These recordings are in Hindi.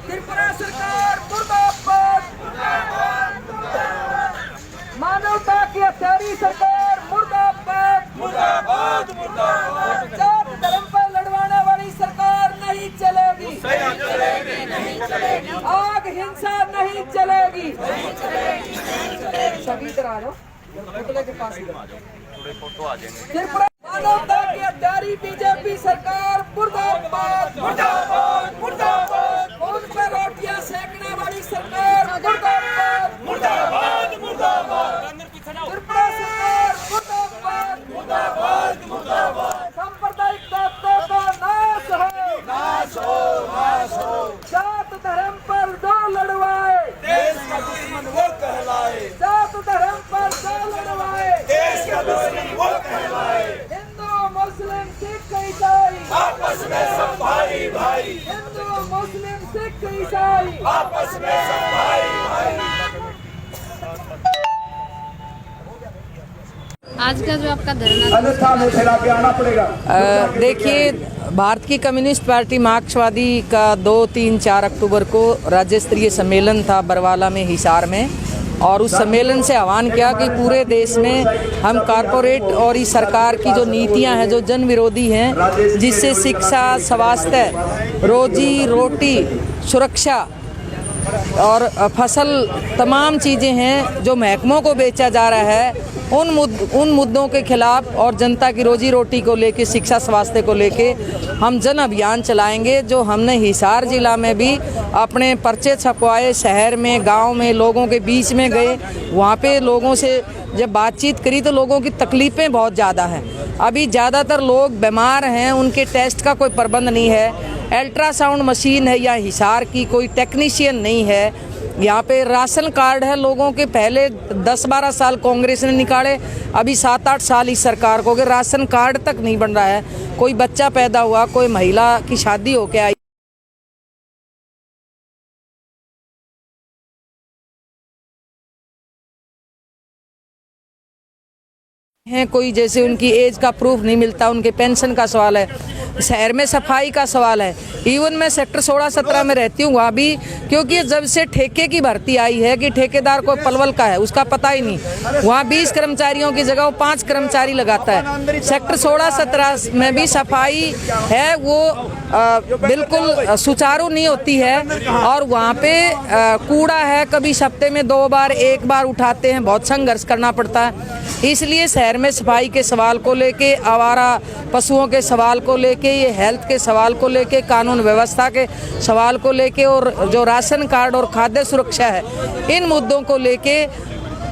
त्रिपुरा सरकार मुर्दाबाद, मानवता की हत्यारी सरकार मुर्दाबाद, मुर्दाबाद, मुर्दाबाद। जात धर्म पर लड़वाने वाली सरकार नहीं चलेगी, नहीं चलेगी, नहीं चलेगी। आग हिंसा नहीं चलेगी, नहीं चलेगी, नहीं चलेगी। सभी तरह लो पुतले के पास थोड़े फोटो आ जाएंगे। त्रिपुरा मानवता की हत्यारी बीजेपी सरकार मुर्दाबाद, मुर्दाबाद, मुर्दाबाद। उन पर रोटियां सेकने वाली सरकार मुर्दाबाद, मुर्दाबाद, मुर्दाबाद। त्रिपुरा सरकार मुर्दाबाद, मुर्दाबाद, मुर्दाबाद। सांप्रदायिक ताकतों का नाश हो, नाश हो, नाश हो। जात धर्म पर जो लड़वाए देश का दुश्मन वो कहलाए, जात धर्म पर जो लड़वाए देश का दुश्मन वो कहलाए। हिंदू मुस्लिम सिख ईसाई आपस में सब भाई भाई, हिंदू मुस्लिम सिख ईसाई आपस में सब भाई भाई। आज का जो आपका धरना, देखिए, भारत की कम्युनिस्ट पार्टी मार्क्सवादी का 2, 3, 4 अक्टूबर को राज्य स्तरीय सम्मेलन था बरवाला में, हिसार में, और उस सम्मेलन से आह्वान किया कि पूरे देश में हम कारपोरेट और इस सरकार की जो नीतियां हैं जो जन विरोधी हैं, जिससे शिक्षा, स्वास्थ्य, रोजी रोटी, सुरक्षा और फसल, तमाम चीज़ें हैं जो महकमों को बेचा जा रहा है, उन मुद्दों के खिलाफ और जनता की रोजी रोटी को लेके, शिक्षा स्वास्थ्य को लेके हम जन अभियान चलाएंगे। जो हमने हिसार जिला में भी अपने पर्चे छपवाए, शहर में, गांव में लोगों के बीच में गए, वहाँ पे लोगों से जब बातचीत करी तो लोगों की तकलीफ़ें बहुत ज़्यादा हैं। अभी ज़्यादातर लोग बीमार हैं, उनके टेस्ट का कोई प्रबंध नहीं है, अल्ट्रासाउंड मशीन है या हिसार की कोई टेक्नीशियन नहीं है। यहाँ पे राशन कार्ड है लोगों के, पहले 10-12 साल कांग्रेस ने निकाले, अभी 7-8 साल इस सरकार को, राशन कार्ड तक नहीं बन रहा है। कोई बच्चा पैदा हुआ, कोई महिला की शादी हो के आई हैं, कोई जैसे उनकी एज का प्रूफ नहीं मिलता, उनके पेंशन का सवाल है, शहर में सफाई का सवाल है। इवन मैं सेक्टर 16-17 में रहती हूँ, वहाँ भी, क्योंकि जब से ठेके की भर्ती आई है कि ठेकेदार को पलवल का है उसका पता ही नहीं, वहाँ 20 कर्मचारियों की जगह वो 5 कर्मचारी लगाता है। सेक्टर 16-17 में भी सफाई है वो बिल्कुल सुचारू नहीं होती है, और वहाँ पे कूड़ा है, कभी हफ्ते में 2 बार 1 बार उठाते हैं, बहुत संघर्ष करना पड़ता है। इसलिए शहर में सफाई के सवाल को लेके, आवारा पशुओं के सवाल को लेके, ये हेल्थ के सवाल को लेके, कानून व्यवस्था के सवाल को लेके, और जो राशन कार्ड और खाद्य सुरक्षा है, इन मुद्दों को लेके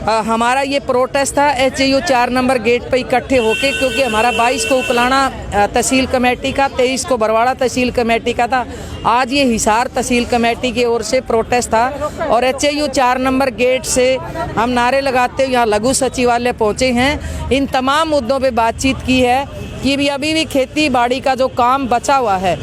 हमारा ये प्रोटेस्ट था HAU 4 नंबर गेट पे इकट्ठे होके, क्योंकि हमारा 22 को उकलाना तहसील कमेटी का, 23 को बरवाड़ा तहसील कमेटी का था। आज ये हिसार तहसील कमेटी की ओर से प्रोटेस्ट था, और HAU 4 नंबर गेट से हम नारे लगाते हुए यहाँ लघु सचिवालय पहुँचे हैं। इन तमाम मुद्दों पे बातचीत की है कि भी अभी भी खेती बाड़ी का जो काम बचा हुआ है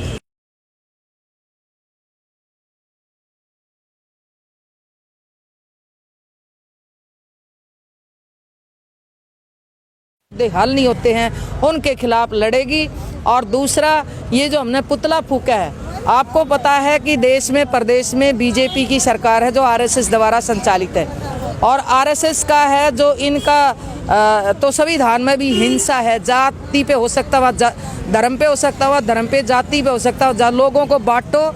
हल नहीं होते हैं, उनके खिलाफ लड़ेगी। और दूसरा, ये जो हमने पुतला फूका है, आपको पता है कि देश में, प्रदेश में बीजेपी की सरकार है जो RSS द्वारा संचालित है, और RSS का है जो इनका तो संविधान में भी हिंसा है, जाति पे हो सकता हुआ, धर्म पे हो सकता हुआ, धर्म पे जाति पे हो सकता हुआ, लोगों को बांटो,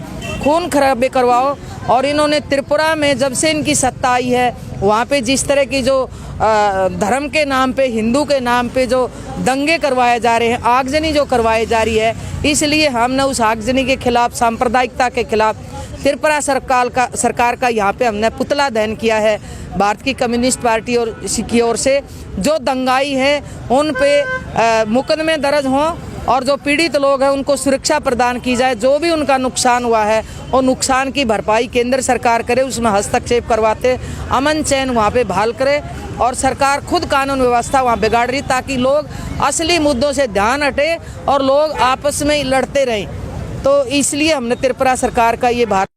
खून खराबे करवाओ। और इन्होंने त्रिपुरा में जब से इनकी सत्ता आई है, वहाँ पे जिस तरह की जो धर्म के नाम पे, हिंदू के नाम पे जो दंगे करवाए जा रहे हैं, आगजनी जो करवाई जा रही है, इसलिए हमने उस आगजनी के खिलाफ, सांप्रदायिकता के खिलाफ त्रिपुरा सरकार का यहाँ पे हमने पुतला दहन किया है। भारत की कम्युनिस्ट पार्टी और की ओर से जो दंगाई है उन पे मुकदमे दर्ज हों, और जो पीड़ित लोग हैं उनको सुरक्षा प्रदान की जाए। जो भी उनका नुकसान हुआ है और नुकसान की भरपाई केंद्र सरकार करे, उसमें हस्तक्षेप करवाते, अमन चैन वहाँ पे बहाल करे, और सरकार खुद कानून व्यवस्था वहाँ बिगाड़ रही, ताकि लोग असली मुद्दों से ध्यान हटे और लोग आपस में लड़ते रहें। तो इसलिए हमने त्रिपुरा सरकार का ये भारत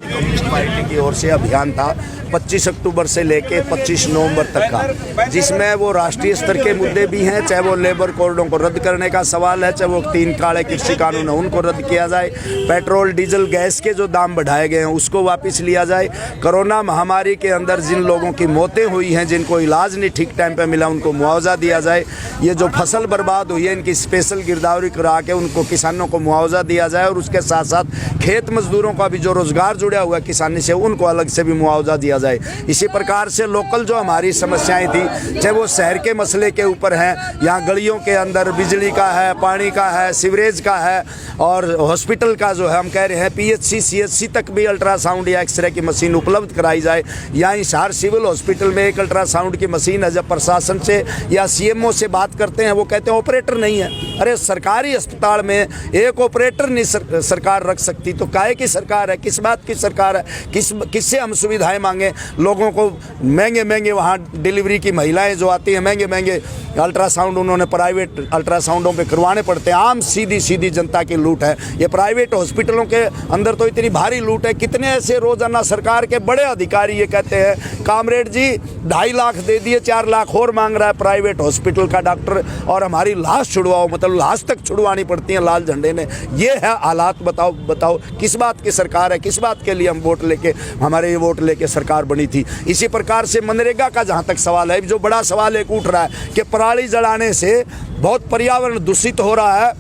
कम्युनिस्ट पार्टी की ओर ओर से अभियान था 25 अक्टूबर से लेके 25 नवंबर तक का, जिसमें वो राष्ट्रीय स्तर के मुद्दे भी हैं, चाहे वो लेबर कोडों को रद्द करने का सवाल है, चाहे वो 3 काले कृषि कानून है उनको रद्द किया जाए, पेट्रोल डीजल गैस के जो दाम बढ़ाए गए हैं उसको वापस लिया जाए, कोरोना महामारी के अंदर जिन लोगों की मौतें हुई हैं, जिनको इलाज नहीं ठीक टाइम पे मिला, उनको मुआवजा दिया जाए, ये जो फसल बर्बाद हुई है इनकी स्पेशल गिरदावरी करा के उनको किसानों को मुआवजा दिया जाए, और उसके साथ साथ खेत मजदूरों का भी जो रोजगार जुड़ा हुआ है किसानी से उनको अलग से भी मुआवजा दिया जाए। इसी प्रकार से लोकल जो हमारी समस्याएं थी, चाहे वो शहर के मसले के ऊपर हैं, यहाँ गलियों के अंदर बिजली का है, पानी का है, सीवरेज का है, और हॉस्पिटल का जो है हम कह रहे हैं PHC CHC तक भी अल्ट्रासाउंड या एक्सरे की मशीन उपलब्ध कराई जाए। यहाँ हिसार सिविल हॉस्पिटल में एक अल्ट्रासाउंड की मशीन है, जब प्रशासन से या CMO से बात करते हैं वो कहते हैं ऑपरेटर नहीं है। अरे सरकारी अस्पताल में एक ऑपरेटर नहीं सरकार रख सकती, तो काहे की सरकार है, किस बात की सरकार है, किससे हम सुविधाएं मांगे। लोगों को महंगे वहाँ डिलीवरी की महिलाएं जो आती हैं महंगे अल्ट्रासाउंड उन्होंने प्राइवेट अल्ट्रासाउंडों पे करवाने पड़ते हैं। आम सीधी जनता की लूट है ये। प्राइवेट हॉस्पिटलों के अंदर तो इतनी भारी लूट है, कितने ऐसे रोजाना सरकार के बड़े अधिकारी ये कहते हैं कामरेड जी 2.5 लाख दे दिए, 4 लाख और मांग रहा है प्राइवेट हॉस्पिटल का डॉक्टर, और हमारी लाश छुड़वाओ, मतलब लाश तक छुड़वानी पड़ती है लाल झंडे ने। ये है हालात। बताओ किस बात की सरकार है, किस बात के लिए हम वोट लेके हमारे ये वोट लेके सरकार बनी थी। इसी प्रकार से मनरेगा का जहाँ तक सवाल है, जो बड़ा सवाल एक उठ रहा है कि पराली जलाने से बहुत पर्यावरण दूषित हो रहा है,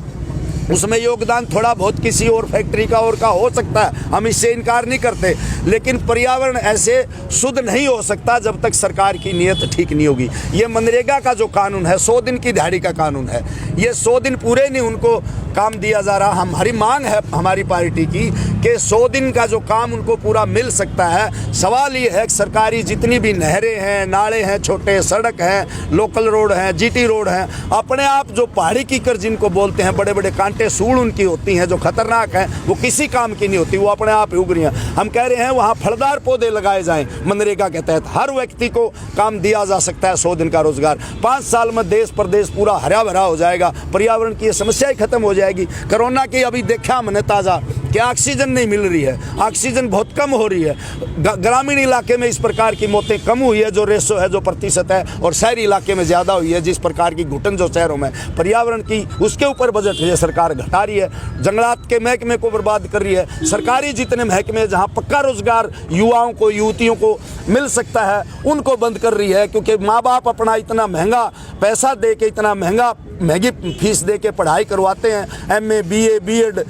उसमें योगदान थोड़ा बहुत किसी और फैक्ट्री का और का हो सकता है, हम इससे इनकार नहीं करते, लेकिन पर्यावरण ऐसे शुद्ध नहीं हो सकता जब तक सरकार की नीयत ठीक नहीं होगी। ये मनरेगा का जो कानून है 100 दिन की दिहाड़ी का कानून है, ये 100 दिन पूरे नहीं उनको काम दिया जा रहा। हमारी मांग है हमारी पार्टी की कि 100 दिन का जो काम उनको पूरा मिल सकता है। सवाल ये है कि सरकारी जितनी भी नहरें हैं, नाले हैं, छोटे सड़क हैं, लोकल रोड हैं, GT रोड हैं, अपने आप जो पहाड़ी कीकर जिनको बोलते हैं, बड़े बड़े कांटे सूढ़ उनकी होती हैं जो खतरनाक हैं, वो किसी काम की नहीं होती, वो अपने आप ही उग रही हैं। हम कह रहे हैं वहाँ फलदार पौधे लगाए जाएं मनरेगा के तहत, हर व्यक्ति को काम दिया जा सकता है 100 दिन का रोजगार। 5 साल में देश प्रदेश पूरा हरा भरा हो जाएगा, पर्यावरण की समस्या ही खत्म हो जाएगी। कोरोना की अभी देखा हमने ताज़ा कि ऑक्सीजन नहीं मिल रही है, ऑक्सीजन बहुत कम हो रही है। ग्रामीण इलाके में इस प्रकार की मौतें कम हुई है, जो रेशो है, जो प्रतिशत है, और शहरी इलाके में ज़्यादा हुई है। जिस प्रकार की घुटन जो शहरों में पर्यावरण की, उसके ऊपर बजट है सरकार घटा रही है, जंगलात के महकमे को बर्बाद कर रही है। सरकारी जितने महकमे जहाँ पक्का रोजगार युवाओं को, युवतियों को मिल सकता है, उनको बंद कर रही है, क्योंकि माँ बाप अपना इतना महंगा पैसा दे के, इतना महंगी फीस दे के पढ़ाई करवाते हैं, MA BA BEd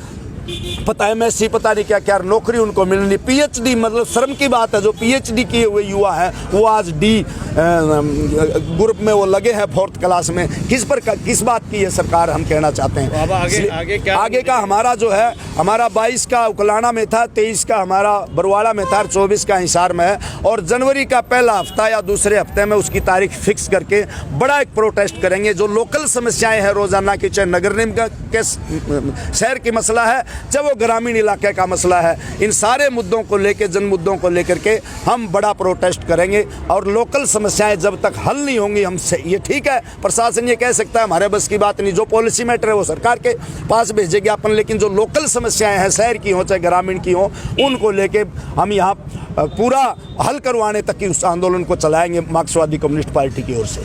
पता MSc पता नहीं क्या क्या, नौकरी उनको मिलनी। PhD मतलब शर्म की बात है, जो PhD किए हुए युवा हैं वो आज D ग्रुप में वो लगे हैं 4th क्लास में। किस बात की ये सरकार हम कहना चाहते हैं। आगे का हमारा जो है, हमारा 22 का उकलाना में था, 23 का हमारा बरवाड़ा में था, 24 का हिसार में है, और जनवरी का पहला हफ्ता या दूसरे हफ्ते में उसकी तारीख फिक्स करके बड़ा एक प्रोटेस्ट करेंगे। जो लोकल समस्याएं हैं रोजाना की, चाहे नगर निगम के शहर की मसला है, चाहे वो ग्रामीण इलाके का मसला है, इन सारे मुद्दों को लेकर, जन मुद्दों को लेकर के हम बड़ा प्रोटेस्ट करेंगे। और लोकल समस्याएं जब तक हल नहीं होंगी, हम ये ठीक है प्रशासन ये कह सकता है हमारे बस की बात नहीं, जो पॉलिसी मैटर है वो सरकार के पास भेजेगी अपन, लेकिन जो लोकल समस्याएं हैं, शहर की हो चाहे ग्रामीण की हो, उनको लेके हम यहाँ पूरा हल करवाने तक की उस आंदोलन को चलाएंगे मार्क्सवादी कम्युनिस्ट पार्टी की ओर से।